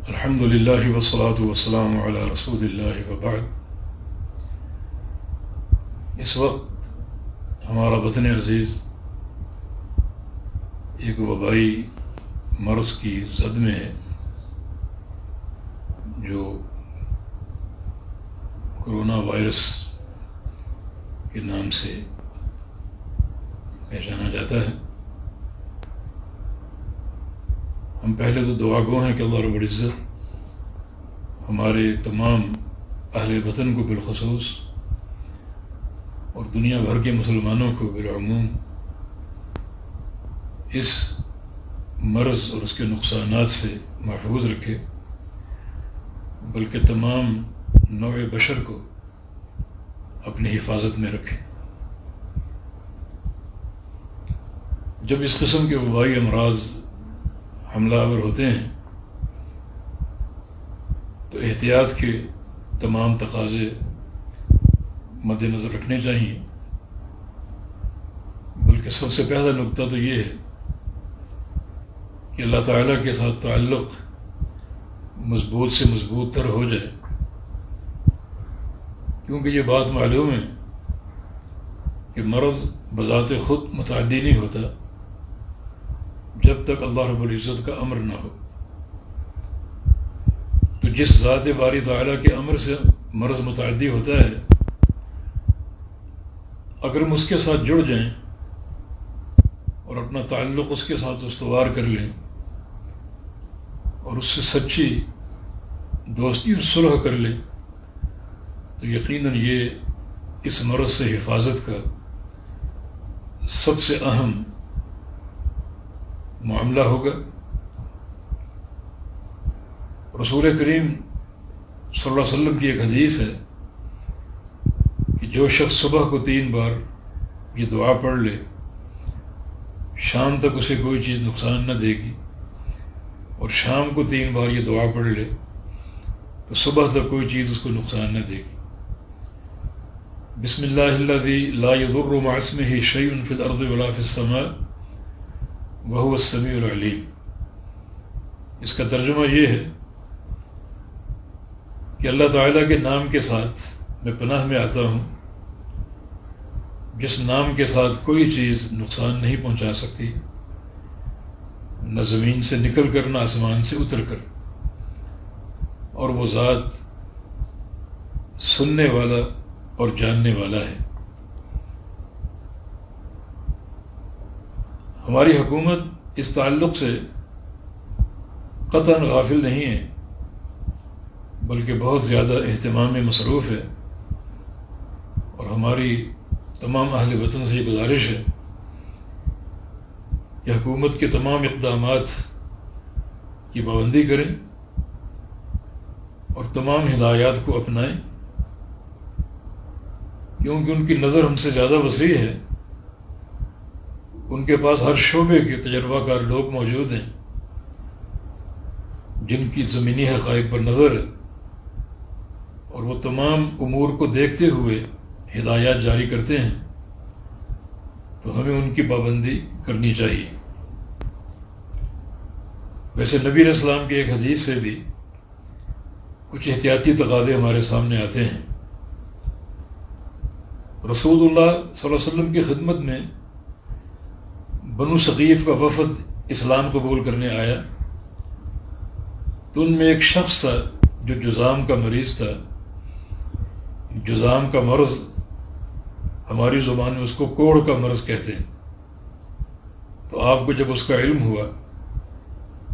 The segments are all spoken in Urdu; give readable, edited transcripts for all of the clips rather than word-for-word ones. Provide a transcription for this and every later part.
الحمد للہ والصلاة والسلام علی رسول اللہ وبعد۔ اس وقت ہمارا وطن عزیز ایک وبائی مرض کی زد میں ہے جو کرونا وائرس کے نام سے پہچانا جاتا ہے۔ ہم پہلے تو دعا گو ہیں کہ اللہ رب العزت ہمارے تمام اہل وطن کو بالخصوص اور دنیا بھر کے مسلمانوں کو بالعموم اس مرض اور اس کے نقصانات سے محفوظ رکھے، بلکہ تمام نوع بشر کو اپنی حفاظت میں رکھے۔ جب اس قسم کے وبائی امراض حملہ آور ہوتے ہیں تو احتیاط کے تمام تقاضے مد نظر رکھنے چاہیے، بلکہ سب سے پہلا نقطہ تو یہ ہے کہ اللہ تعالیٰ کے ساتھ تعلق مضبوط سے مضبوط تر ہو جائے، کیونکہ یہ بات معلوم ہے کہ مرض بذات خود متعدی نہیں ہوتا جب تک اللہ رب العزت کا امر نہ ہو۔ تو جس ذات باری تعالیٰ کے امر سے مرض متعدی ہوتا ہے، اگر ہم اس کے ساتھ جڑ جائیں اور اپنا تعلق اس کے ساتھ استوار کر لیں اور اس سے سچی دوستی اور صلح کر لیں تو یقیناً یہ اس مرض سے حفاظت کا سب سے اہم معاملہ ہوگا۔ رسول کریم صلی اللہ علیہ وسلم کی ایک حدیث ہے کہ جو شخص صبح کو 3 بار یہ دعا پڑھ لے، شام تک اسے کوئی چیز نقصان نہ دے گی، اور شام کو 3 بار یہ دعا پڑھ لے تو صبح تک کوئی چیز اس کو نقصان نہ دے گی۔ بسم اللہ الذی لا یضر مع اسمہ شیء فی الارض ولا فی السماء وہو السمیع العلیم۔ اس کا ترجمہ یہ ہے کہ اللہ تعالیٰ کے نام کے ساتھ میں پناہ میں آتا ہوں، جس نام کے ساتھ کوئی چیز نقصان نہیں پہنچا سکتی، نہ زمین سے نکل کر نہ آسمان سے اتر کر، اور وہ ذات سننے والا اور جاننے والا ہے۔ ہماری حکومت اس تعلق سے قطعاً غافل نہیں ہے، بلکہ بہت زیادہ اہتمام میں مصروف ہے، اور ہماری تمام اہل وطن سے یہ گزارش ہے کہ حکومت کے تمام اقدامات کی پابندی کریں اور تمام ہدایات کو اپنائیں، کیونکہ ان کی نظر ہم سے زیادہ وسیع ہے، ان کے پاس ہر شعبے کے تجربہ کار لوگ موجود ہیں جن کی زمینی حقائق پر نظر ہے، اور وہ تمام امور کو دیکھتے ہوئے ہدایات جاری کرتے ہیں، تو ہمیں ان کی پابندی کرنی چاہیے۔ ویسے نبی علیہ السلام کی ایک حدیث سے بھی کچھ احتیاطی تقاضے ہمارے سامنے آتے ہیں۔ رسول اللہ صلی اللہ علیہ وسلم کی خدمت میں بنو ثقیف کا وفد اسلام قبول کرنے آیا، تو ان میں ایک شخص تھا جو جذام کا مریض تھا۔ جذام کا مرض ہماری زبان میں اس کو کوڑ کا مرض کہتے ہیں۔ تو آپ کو جب اس کا علم ہوا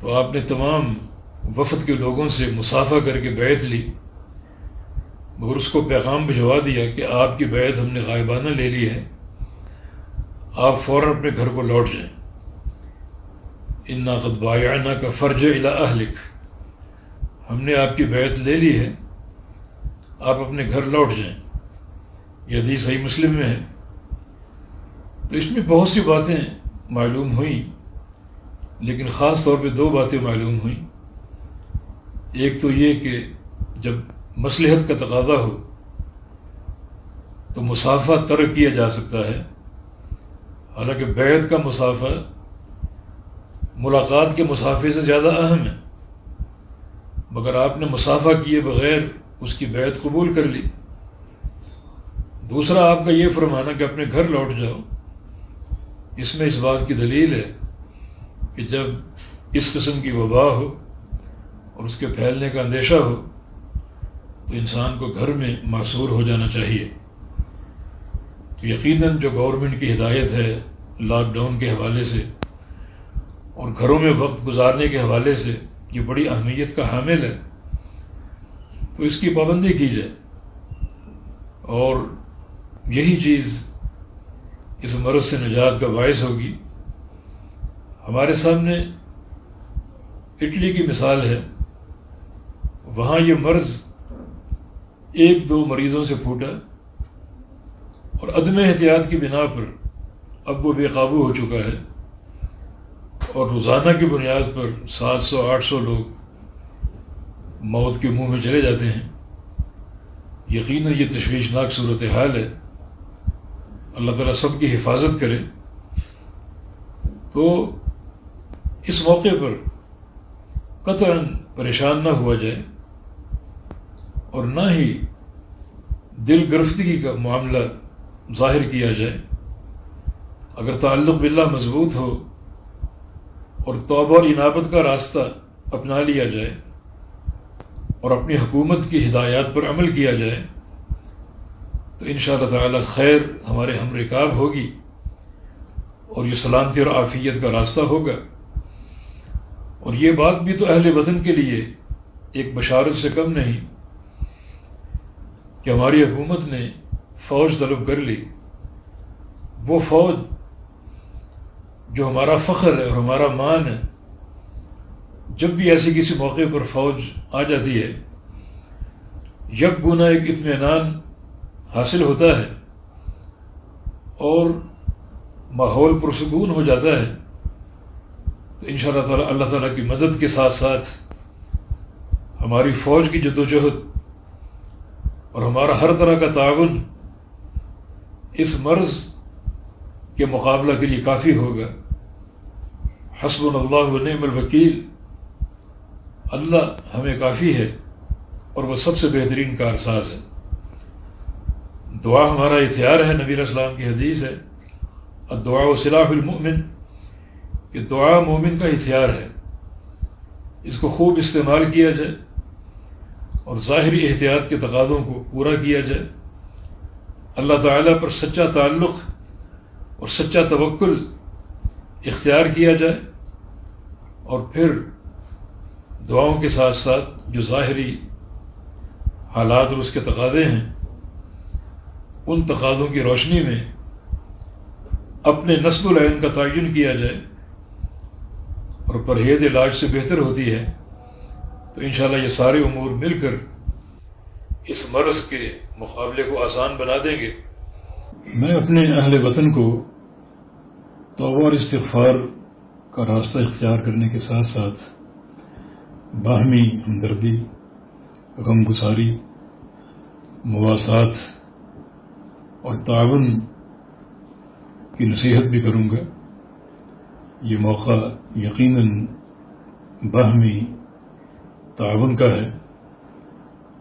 تو آپ نے تمام وفد کے لوگوں سے مصافحہ کر کے بیعت لی، مگر اس کو پیغام بھجوا دیا کہ آپ کی بیعت ہم نے غائبانہ لے لی ہے، آپ فوراً اپنے گھر کو لوٹ جائیں۔ انا قد بایعناک فرجع الی اہلک، ہم نے آپ کی بیعت لے لی ہے، آپ اپنے گھر لوٹ جائیں۔ یہ حدیث صحیح مسلم میں ہے۔ تو اس میں بہت سی باتیں معلوم ہوئیں، لیکن خاص طور پہ 2 باتیں معلوم ہوئیں۔ ایک تو یہ کہ جب مصلحت کا تقاضا ہو تو مصافحہ ترک کیا جا سکتا ہے، حالانکہ بیعت کا مصافحہ ملاقات کے مسافے سے زیادہ اہم ہے، مگر آپ نے مصافحہ کیے بغیر اس کی بیعت قبول کر لی۔ دوسرا آپ کا یہ فرمانا کہ اپنے گھر لوٹ جاؤ، اس میں اس بات کی دلیل ہے کہ جب اس قسم کی وبا ہو اور اس کے پھیلنے کا اندیشہ ہو تو انسان کو گھر میں معصور ہو جانا چاہیے۔ تو یقیناً جو گورنمنٹ کی ہدایت ہے لاک ڈاؤن کے حوالے سے اور گھروں میں وقت گزارنے کے حوالے سے، یہ بڑی اہمیت کا حامل ہے، تو اس کی پابندی کی جائے، اور یہی چیز اس مرض سے نجات کا باعث ہوگی۔ ہمارے سامنے اٹلی کی مثال ہے، وہاں یہ مرض ایک دو مریضوں سے پھوٹا اور عدم احتیاط کی بنا پر اب وہ بے قابو ہو چکا ہے، اور روزانہ کی بنیاد پر 700-800 لوگ موت کے منہ میں چلے جاتے ہیں۔ یقیناً یہ تشویشناک صورتحال ہے، اللہ تعالیٰ سب کی حفاظت کرے۔ تو اس موقع پر قطعاً پریشان نہ ہوا جائے اور نہ ہی دل گرفتگی کا معاملہ ظاہر کیا جائے۔ اگر تعلق باللہ مضبوط ہو اور توبہ اور انابت کا راستہ اپنا لیا جائے اور اپنی حکومت کی ہدایات پر عمل کیا جائے تو انشاءاللہ تعالی خیر ہمارے ہم رکاب ہوگی اور یہ سلامتی اور عافیت کا راستہ ہوگا۔ اور یہ بات بھی تو اہل وطن کے لیے ایک بشارت سے کم نہیں کہ ہماری حکومت نے فوج طلب کر لی، وہ فوج جو ہمارا فخر ہے اور ہمارا مان ہے۔ جب بھی ایسی کسی موقع پر فوج آ جاتی ہے، یک گونا ایک اطمینان حاصل ہوتا ہے اور ماحول پرسکون ہو جاتا ہے۔ تو انشاءاللہ تعالی اللہ تعالیٰ کی مدد کے ساتھ ساتھ ہماری فوج کی جدوجہد اور ہمارا ہر طرح کا تعاون اس مرض کے مقابلہ کے لیے کافی ہوگا۔ حسبنا اللہ و نعم الوکیل، اللہ ہمیں کافی ہے اور وہ سب سے بہترین کارساز ہے۔ دعا ہمارا ہتھیار ہے، نبی علیہ السلام کی حدیث ہے الدعاء سلاح المؤمن، کہ دعا مومن کا ہتھیار ہے، اس کو خوب استعمال کیا جائے اور ظاہری احتیاط کے تقاضوں کو پورا کیا جائے، اللہ تعالیٰ پر سچا تعلق اور سچا توکل اختیار کیا جائے، اور پھر دعاؤں کے ساتھ ساتھ جو ظاہری حالات اور اس کے تقاضے ہیں ان تقاضوں کی روشنی میں اپنے نصب العین کا تعین کیا جائے، اور پرہیز علاج سے بہتر ہوتی ہے، تو انشاءاللہ یہ سارے امور مل کر اس مرض کے مقابلے کو آسان بنا دیں گے۔ میں اپنے اہل وطن کو توبہ اور استغفار کا راستہ اختیار کرنے کے ساتھ ساتھ باہمی ہمدردی، غم گساری، مواسات اور تعاون کی نصیحت بھی کروں گا۔ یہ موقع یقیناً باہمی تعاون کا ہے،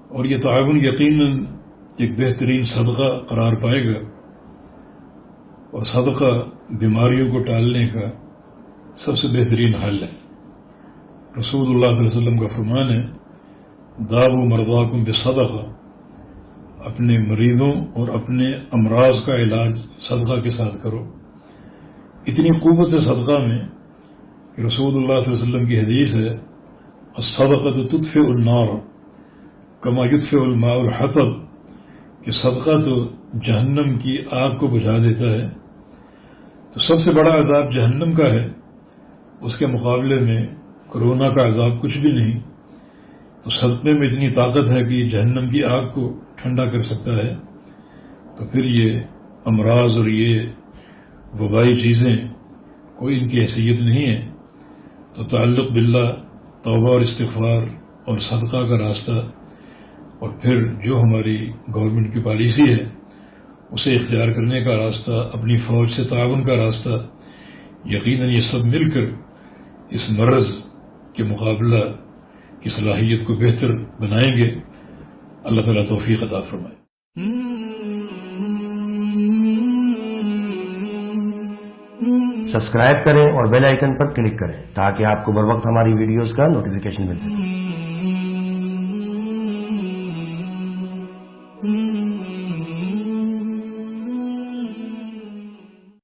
اور یہ تعاون یقیناً ایک بہترین صدقہ قرار پائے گا، اور صدقہ بیماریوں کو ٹالنے کا سب سے بہترین حل ہے۔ رسول اللہ صلی اللہ علیہ وسلم کا فرمان ہے داؤوا مرضاکم بالصدقہ، اپنے مریضوں اور اپنے امراض کا علاج صدقہ کے ساتھ کرو۔ اتنی قوت ہے صدقہ میں کہ رسول اللہ صلی اللہ علیہ وسلم کی حدیث ہے الصدقۃ تطفئ النار کما یطفئ الماء الحطب، کہ صدقہ تو جہنم کی آگ کو بجھا دیتا ہے۔ تو سب سے بڑا عذاب جہنم کا ہے، اس کے مقابلے میں کرونا کا عذاب کچھ بھی نہیں۔ تو صدقے میں اتنی طاقت ہے کہ یہ جہنم کی آگ کو ٹھنڈا کر سکتا ہے۔ تو پھر یہ امراض اور یہ وبائی چیزیں کوئی ان کی حیثیت نہیں ہے۔ تو تعلق باللہ، توبہ اور استغفار اور صدقہ کا راستہ، اور پھر جو ہماری گورنمنٹ کی پالیسی ہے اسے اختیار کرنے کا راستہ، اپنی فوج سے تعاون کا راستہ، یقیناً یہ سب مل کر اس مرض کے مقابلہ کی صلاحیت کو بہتر بنائیں گے. اللہ تعالیٰ توفیق عطا فرمائے. سبسکرائب کریں اور بیل آئیکن پر کلک کریں تاکہ آپ کو بر وقت ہماری ویڈیوز کا نوٹیفیکیشن مل سکے.